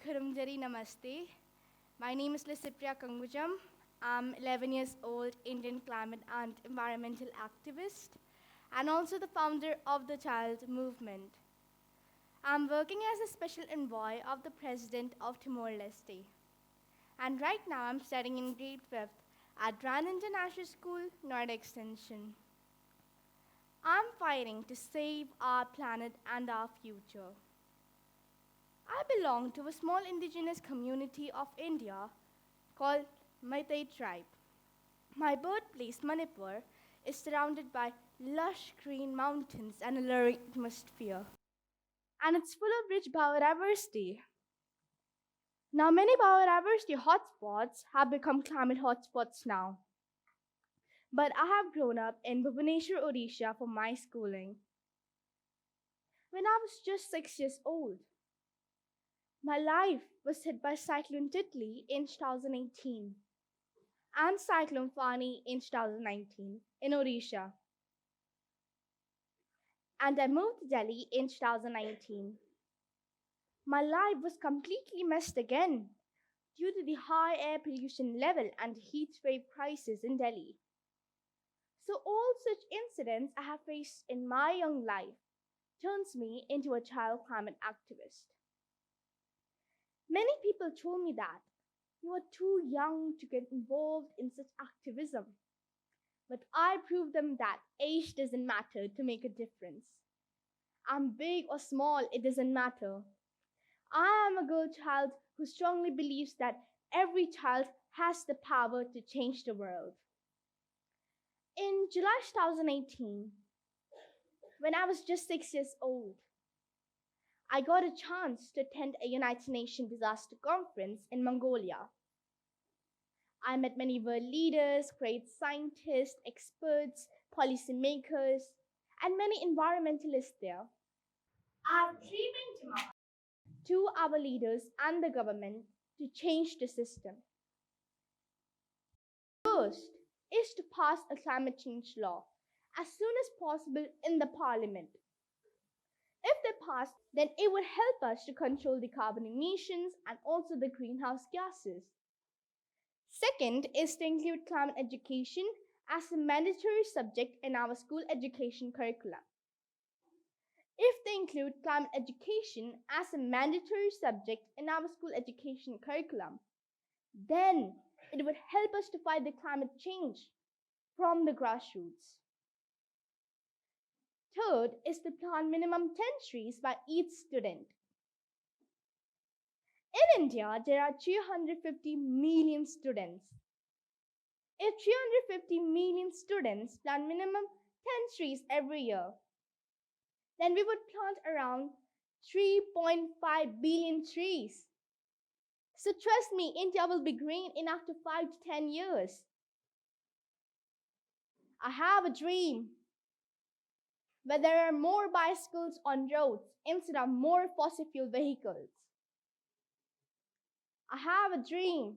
Kurumjari Namaste. My name is Licypriya. I'm 11 years old, Indian climate and environmental activist, and also the founder of the Child Movement. I'm working as a special envoy of the President of Timor-Leste. And right now I'm studying in grade 5th at Rand International School, Noida Extension. I'm fighting to save our planet and our future. I belong to a small indigenous community of India called Meitei tribe. My birthplace, Manipur, is surrounded by lush green mountains and a lurid atmosphere. And it's full of rich biodiversity. Now, many biodiversity hotspots have become climate hotspots now. But I have grown up in Bhubaneswar, Odisha for my schooling. When I was just 6 years old, my life was hit by Cyclone Titli in 2018 and Cyclone Fani in 2019 in Odisha. And I moved to Delhi in 2019. My life was completely messed again due to the high air pollution level and heat wave crisis in Delhi. So all such incidents I have faced in my young life turns me into a child climate activist. Many people told me that you are too young to get involved in such activism. But I proved them that age doesn't matter to make a difference. I'm big or small, it doesn't matter. I am a girl child who strongly believes that every child has the power to change the world. In July 2018, when I was just 6 years old, I got a chance to attend a United Nations disaster conference in Mongolia. I met many world leaders, great scientists, experts, policymakers, and many environmentalists there. I have three main demands to our leaders and the government to change the system. First is to pass a climate change law as soon as possible in the parliament. If they pass, then it would help us to control the carbon emissions and also the greenhouse gases. Second is to include climate education as a mandatory subject in our school education curriculum. If they include climate education as a mandatory subject in our school education curriculum, then it would help us to fight the climate change from the grassroots. Third is to plant minimum 10 trees by each student. In India, there are 350 million students. If 350 million students plant minimum 10 trees every year, then we would plant around 3.5 billion trees. So trust me, India will be green in after 5 to 10 years. I have a dream where there are more bicycles on roads instead of more fossil fuel vehicles. I have a dream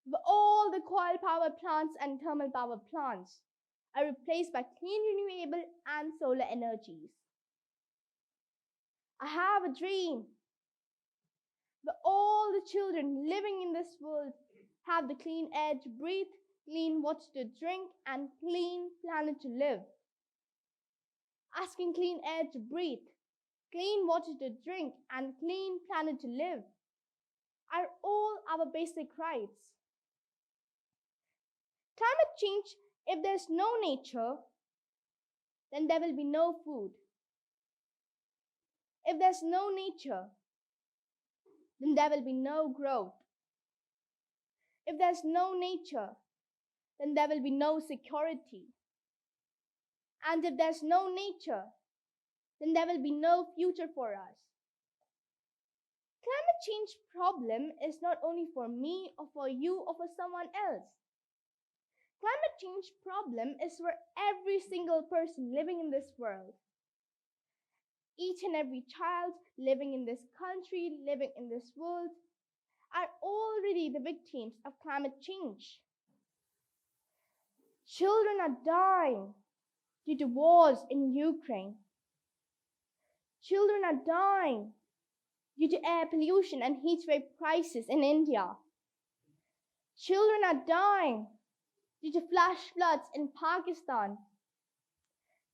where all the coal power plants and thermal power plants are replaced by clean renewable and solar energies. I have a dream where all the children living in this world have the clean air to breathe, clean water to drink, and clean planet to live. Asking clean air to breathe, clean water to drink, and clean planet to live are all our basic rights. Climate change, if there's no nature, then there will be no food. If there's no nature, then there will be no growth. If there's no nature, then there will be no security. And if there's no nature, then there will be no future for us. Climate change problem is not only for me or for you or for someone else. Climate change problem is for every single person living in this world. Each and every child living in this country, living in this world, are already the victims of climate change. Children are dying due to wars in Ukraine. Children are dying due to air pollution and heat wave crisis in India. Children are dying due to flash floods in Pakistan.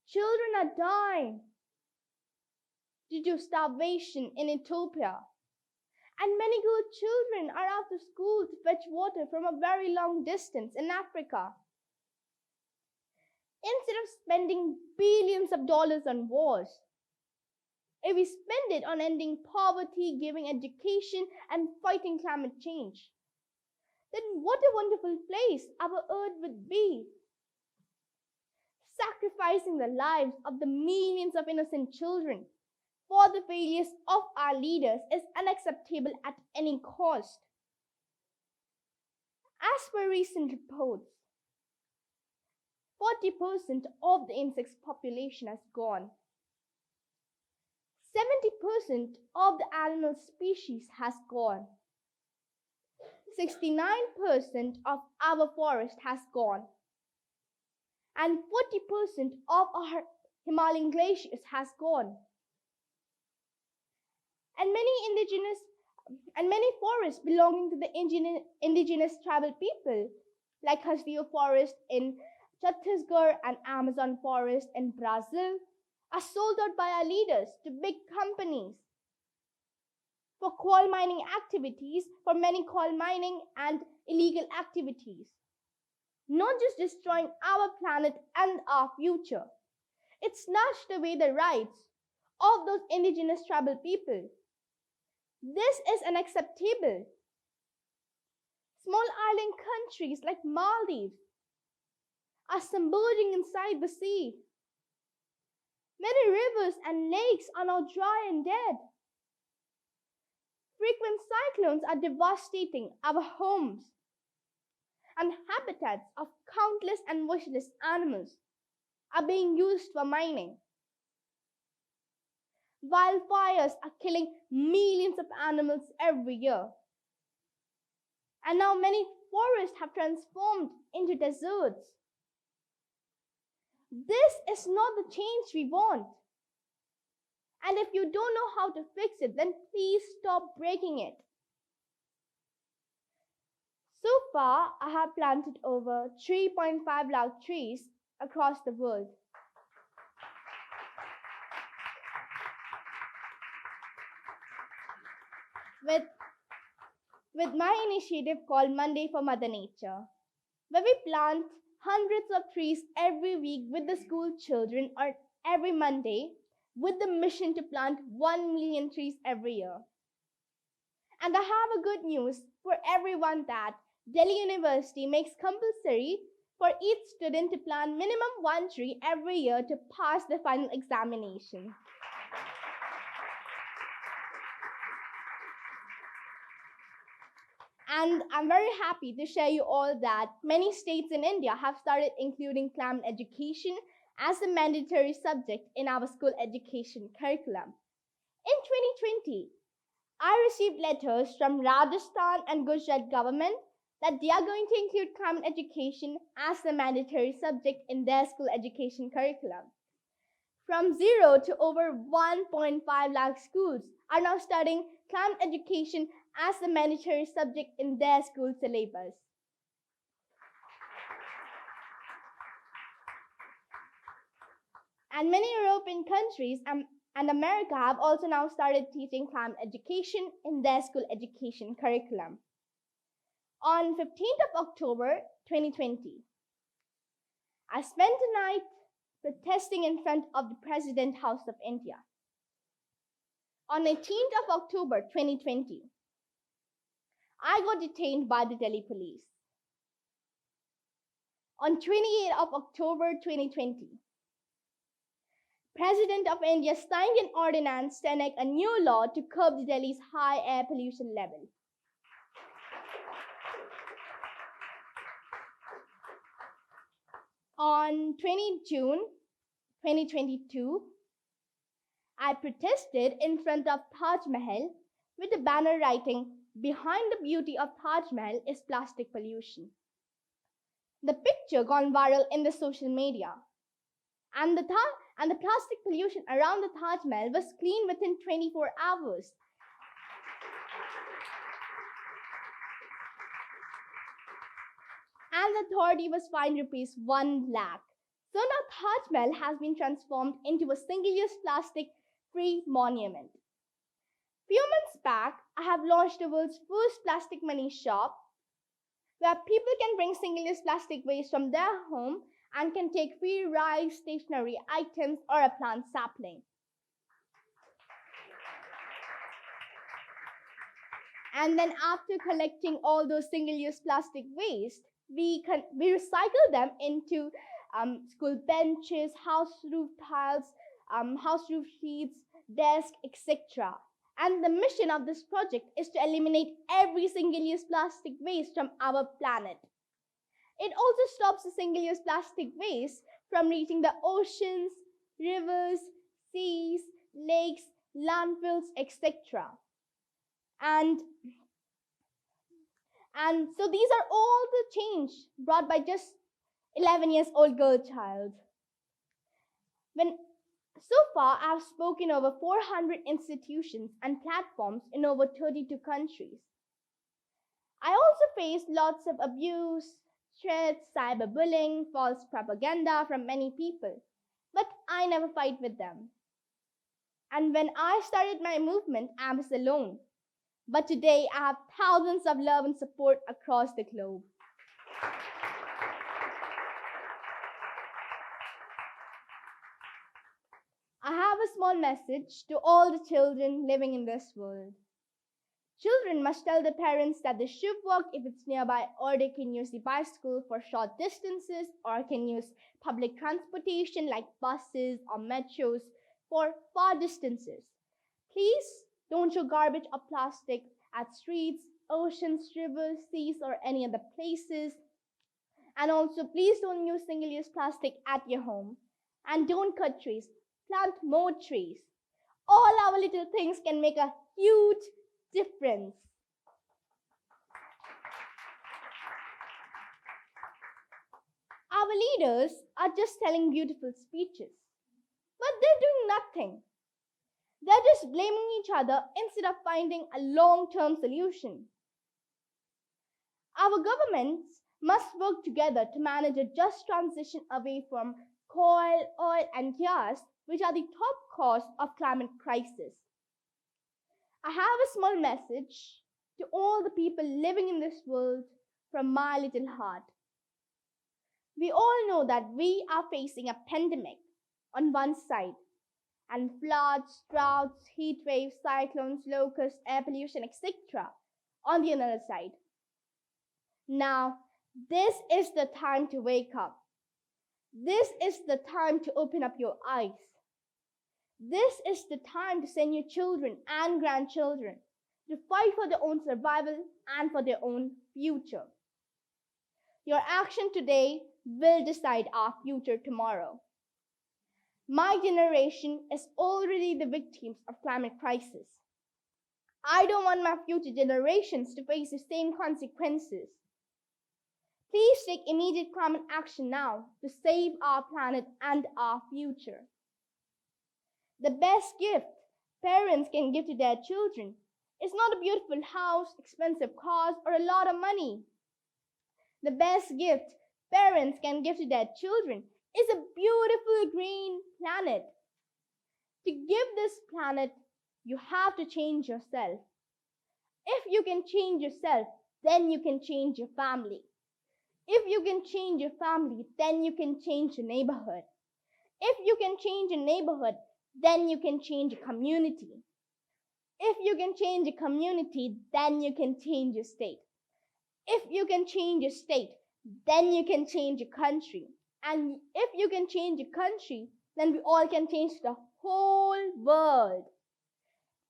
Children are dying due to starvation in Ethiopia. And many good children are out of school to fetch water from a very long distance in Africa. Instead of spending billions of dollars on wars, if we spend it on ending poverty, giving education, and fighting climate change, then what a wonderful place our earth would be. Sacrificing the lives of the millions of innocent children for the failures of our leaders is unacceptable at any cost. As per recent reports, 40% of the insects population has gone. 70% of the animal species has gone. 69% of our forest has gone. And 40% of our Himalayan glaciers has gone. And many forests belonging to the indigenous tribal people, like Hasdeo forest in Chhattisgarh and Amazon forest in Brazil, are sold out by our leaders to big companies for coal mining activities, for many coal mining and illegal activities. Not just destroying our planet and our future, it snatched away the rights of those indigenous tribal people. This is unacceptable. Small island countries like Maldives are submerging inside the sea. Many rivers and lakes are now dry and dead. Frequent cyclones are devastating our homes and habitats of countless and voiceless animals are being used for mining. Wildfires are killing millions of animals every year. And now many forests have transformed into deserts. This is not the change we want. And if you don't know how to fix it, then please stop breaking it. So far, I have planted over 3.5 lakh trees across the world. With my initiative called Monday for Mother Nature, where we plant hundreds of trees every week with the school children or every Monday with the mission to plant 1 million trees every year. And I have a good news for everyone that Delhi University makes compulsory for each student to plant minimum 1 tree every year to pass the final examination. And I'm very happy to share you all that many states in India have started including climate education as a mandatory subject in our school education curriculum. In 2020, I received letters from Rajasthan and Gujarat government that they are going to include climate education as a mandatory subject in their school education curriculum. From 0 to over 1.5 lakh schools are now studying climate education as a mandatory subject in their school syllabus. And many European countries and America have also now started teaching climate education in their school education curriculum. On 15th of October 2020, I spent a night protesting in front of the President House of India. On 18th of October 2020, I got detained by the Delhi police. On 28th of October 2020, President of India signed an ordinance to enact a new law to curb Delhi's high air pollution level. On 20 June 2022, I protested in front of Taj Mahal with a banner writing, "Behind the beauty of Taj Mahal is plastic pollution." The picture gone viral in the social media. And the plastic pollution around the Taj Mahal was cleaned within 24 hours. and the authority was fined rupees 1 lakh. So now Taj Mahal has been transformed into a single-use plastic-free monument. Few months back, I have launched the world's first plastic money shop where people can bring single-use plastic waste from their home and can take free rice, stationery items, or a plant sapling. And then after collecting all those single-use plastic waste, we recycle them into school benches, house roof tiles, house roof sheets, desks, etc. And the mission of this project is to eliminate every single-use plastic waste from our planet. It also stops the single-use plastic waste from reaching the oceans, rivers, seas, lakes, landfills, etc. And so these are all the change brought by just 11 years old girl child. So far, I have spoken over 400 institutions and platforms in over 32 countries. I also face lots of abuse, threats, cyberbullying, false propaganda from many people, but I never fight with them. And when I started my movement, I was alone. But today, I have thousands of love and support across the globe. I have a small message to all the children living in this world. Children must tell their parents that they should walk if it's nearby, or they can use the bicycle for short distances, or can use public transportation like buses or metros for far distances. Please don't throw garbage or plastic at streets, oceans, rivers, seas, or any other places. And also, please don't use single-use plastic at your home. And don't cut trees. Plant more trees. All our little things can make a huge difference. Our leaders are just telling beautiful speeches, but they're doing nothing. They're just blaming each other instead of finding a long-term solution. Our governments must work together to manage a just transition away from coal, oil, and gas, which are the top cause of climate crisis. I have a small message to all the people living in this world from my little heart. We all know that we are facing a pandemic on one side, and floods, droughts, heat waves, cyclones, locusts, air pollution, etc. on the other side. Now, this is the time to wake up. This is the time to open up your eyes. This is the time to send your children and grandchildren to fight for their own survival and for their own future. Your action today will decide our future tomorrow. My generation is already the victims of climate crisis. I don't want my future generations to face the same consequences. Please take immediate climate action now to save our planet and our future. The best gift parents can give to their children is not a beautiful house, expensive cars, or a lot of money. The best gift parents can give to their children is a beautiful green planet. To give this planet, you have to change yourself. If you can change yourself, then you can change your family. If you can change your family, then you can change your neighborhood. If you can change your neighborhood, then you can change your community. If you can change your community, then you can change your state. If you can change your state, then you can change your country. And if you can change your country, then we all can change the whole world.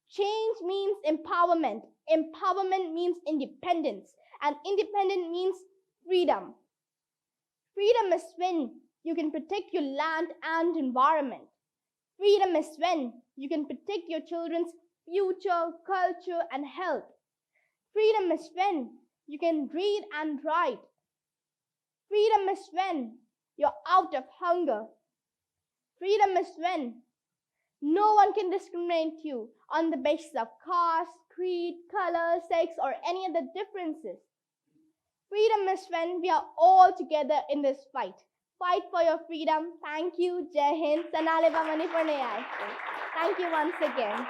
Change means empowerment. Empowerment means independence. And independence means freedom. Freedom is when you can protect your land and environment. Freedom is when you can protect your children's future, culture, and health. Freedom is when you can read and write. Freedom is when you're out of hunger. Freedom is when no one can discriminate you on the basis of caste, creed, color, sex, or any other differences. Freedom is when we are all together in this fight. Fight for your freedom. Thank you. Jai Hind. Sanale Bamani Parnayai. Thank you once again.